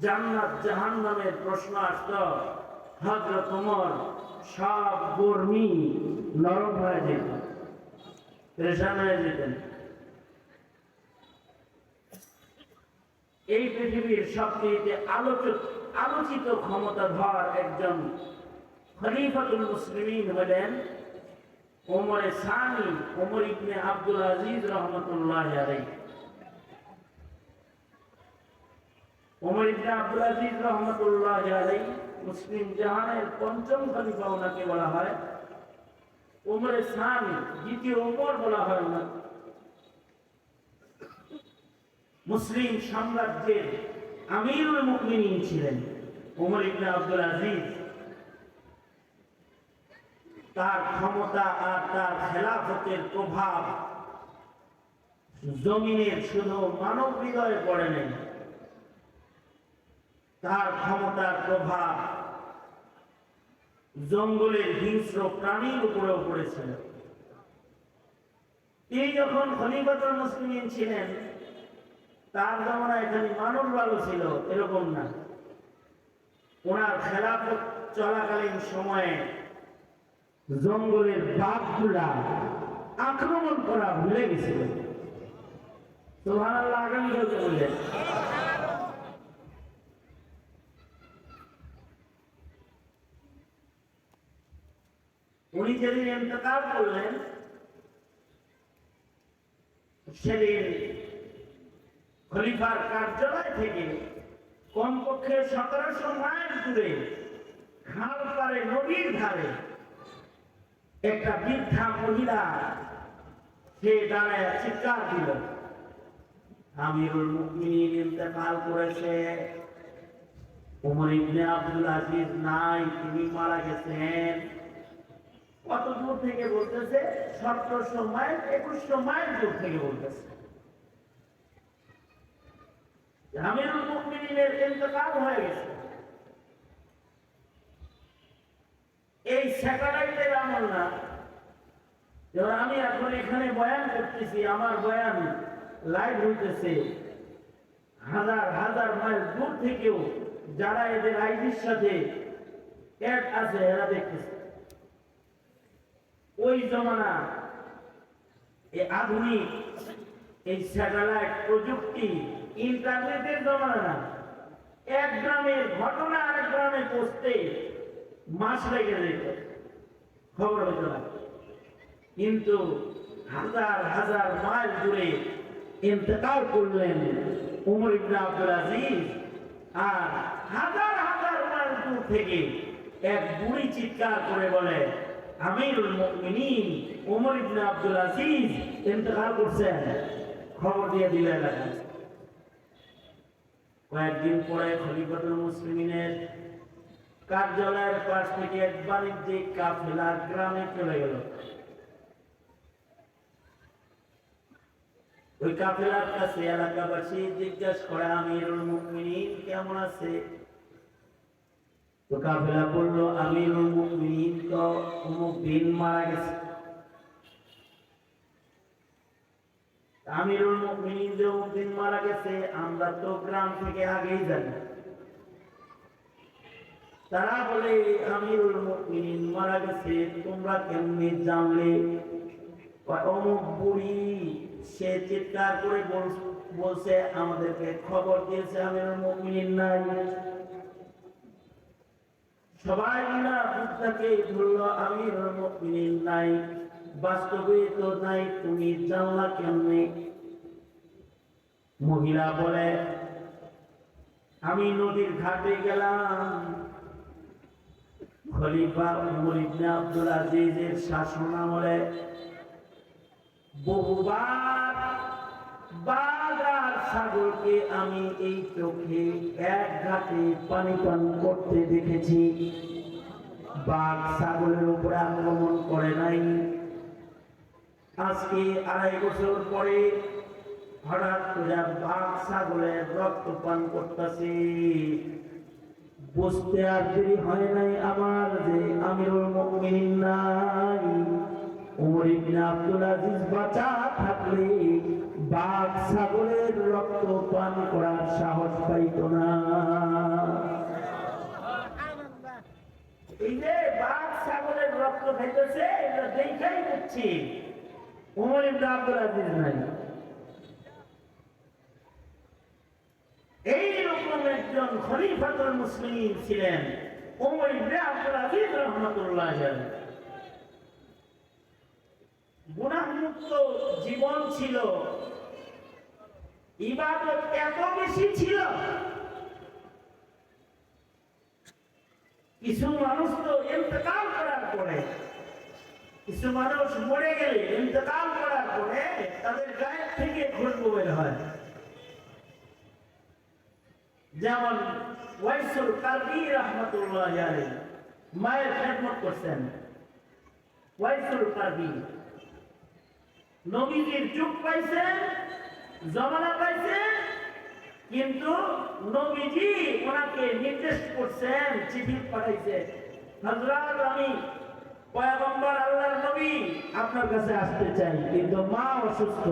জান্নাত জাহান্নামের প্রশ্ন আসতো, হযরত ওমর সব কর্মী নরম হয়ে যেত, পেরেশান হয়ে যেতেন। এই পৃথিবীর সবচেয়ে আলোচিত ক্ষমতাধর একজন খলিফাতুল মুসলিমিন হলেন ওমরে সানি, ওমর ইবনে আব্দুল আজিজ রহমতুল্লাহ আলাইহি। ওমর ইবনে আব্দুল আজিজ রহমতুল্লাহ আলাইহি মুসলিম জাহানের পঞ্চম খলিফা ওনাকে বলা হয়। ওমরে সানি, দ্বিতীয় ওমর বলা হয় ওনাকে। মুসলিম সাম্রাজ্যের আমিরুল মুমিনিন ছিলেন ওমর ইবনে আব্দুল আজিজ। তার ক্ষমতা আর তার খেলাফতের প্রভাব জমিনের শুধু মানব হৃদয়ে পড়ে নাই, তার ক্ষমতার প্রভাব জঙ্গলের হিংস্র প্রাণীর উপরেও পড়েছিল। তিনি যখন খলিফাতুল মুসলিমিন ছিলেন, তার জামানায় খালি মানব ভালো ছিল এরকম না। ওনার খেলাফত চলাকালীন সময়ে জঙ্গলের বাঘগুলা আক্রমণ করা ভুলে গেছিল। সুবহানাল্লাহ, আগামী কালকে বললেন। উনি যেদিন ইন্তেকাল করলেন, সেদিন খলিফার কার্যালয় থেকে কমপক্ষে 1700 মাইল দূরে খাল পারে নদীর ধারে একটা বৃদ্ধা মহিলা সে দাঁড়ায় চিৎকার দিল, আমিরুল মুমিনিন ইন্তেকাল করেছে, ওমর ইবনে আব্দুল আজিজ নাই, তিনি মারা গেছেন। কত দূর থেকে বলতেছে? 1700 মাইল, 2100 মাইল দূর থেকে বলতেছে আমিরুল মুমিনিনের ইন্তেকাল হয়ে গেছে। এই স্যাটেলাইটের আমল না। যেমন আমি এখন এখানে বয়ান করতেছি, আমার বয়ান লাইভ হইতেছে, হাজার হাজার মাইল দূর থেকেও যারা এদের আইডির সাথে অ্যাড আছে এরা দেখতেছে। ওই জমানা এই আধুনিক এই স্যাটেলাইট প্রযুক্তি ইন্টারনেটের জমানা না। এক গ্রামের ঘটনা আরেক গ্রামে পৌঁছতে মাস লেগে যেত, খবর হইতো না। কিন্তু হাজার হাজার মাইল দূরে ইন্তেকাল করলেন ওমর ইবনে আব্দুল আজিজ, আর হাজার হাজার মাইল দূর থেকে এক বুড়ি চিৎকার করে বলে, আমিরুল মুমিনিন ওমর ইবনে আব্দুল আজিজ ইন্তেকাল করছেন, খবর দিয়ে দিলেন। কয়েকদিন পরে খলিফাতুল মুসলিমিনের কার্যালয়ের পাশ থেকে এক বাণিজ্যিক কাফেলা গ্রামে চলে গেল। ওই কাফেলার কাছে এলাকাবাসী জিজ্ঞাসা করে, আমিরুল মুমিনিন কেমন আছে? তো কাফেলা বলল, আমিরুল মুমিনিন তো অমুক দিন মারা গেছে। আমিরুল মুমিনিন যে অমুক দিন মারা গেছে আমরা তো গ্রাম থেকে আগেই জানি। তারা বলে, আমিরুল মুমিনিন মারা গেছে তোমরা কেমনে জানলে? অমুক বুড়ি সে চিৎকার করে বলছে আমাদেরকে খবর দিয়েছে আমিরুল মুমিনিন নাই। সবাই না বুঝতে ধরল আমিরুল মুমিনিন নাই, বাস্তবে তো নাই, তুমি জানলা কেমনে? মহিলা বলে, আমি নদীর ঘাটে গেলাম, খলিফা ওমর ইবনে আব্দুল আজিজের শাসনামলে বহুবার বাঘ আর ছাগলকে আমি এই চোখে এক ঘাটে পানি পান করতে দেখেছি। বাঘ ছাগলের উপরে আক্রমণ করে নাই। আজকে 2.5 বছর পরে হঠাৎ করে বাঘ ছাগলের রক্ত পান করতেছে। বুঝতে আর দেরি হয় নাই আমার যে আমিরুল মুমিনিন নাই। ওমর ইবনে আব্দুল আজিজ বাঁচা থাকলে বাঘ ছাগলের রক্ত পান করার সাহস পাইত না। দেখছি ওমর ইবনে আব্দুল আজিজ নাই। এইরকম একজন খলিফাতুল মুসলিমিন ছিলেন ওমর ইবনে আব্দুল আজিজ রাহমাতুল্লাহ আলাইহি। গুনাহমুক্ত জীবন ছিল, ইবাদত এত বেশি ছিল। কিছু মানুষ তো ইন্তেকাল করার পরে, কিছু মানুষ মরে গেলে ইন্তেকাল করার পরে তাদের গায়ের থেকে খুশবু বের হয়। যেমন ওয়াইসুল কারবী রাহমাতুল্লাহ আলাইহি মায়ের খেদমত করছেন। ওয়াইসুল কারবী নবীজির যুগ পাইছেন, জমানা পাইছেন, কিন্তু নবীজি ওনাকে নির্দেশ করছেন, চিঠি পাঠাইছে, হযরত আমি পয়গম্বর আল্লাহর নবী আপনার কাছে আসতে চাই, কিন্তু মা অসুস্থ।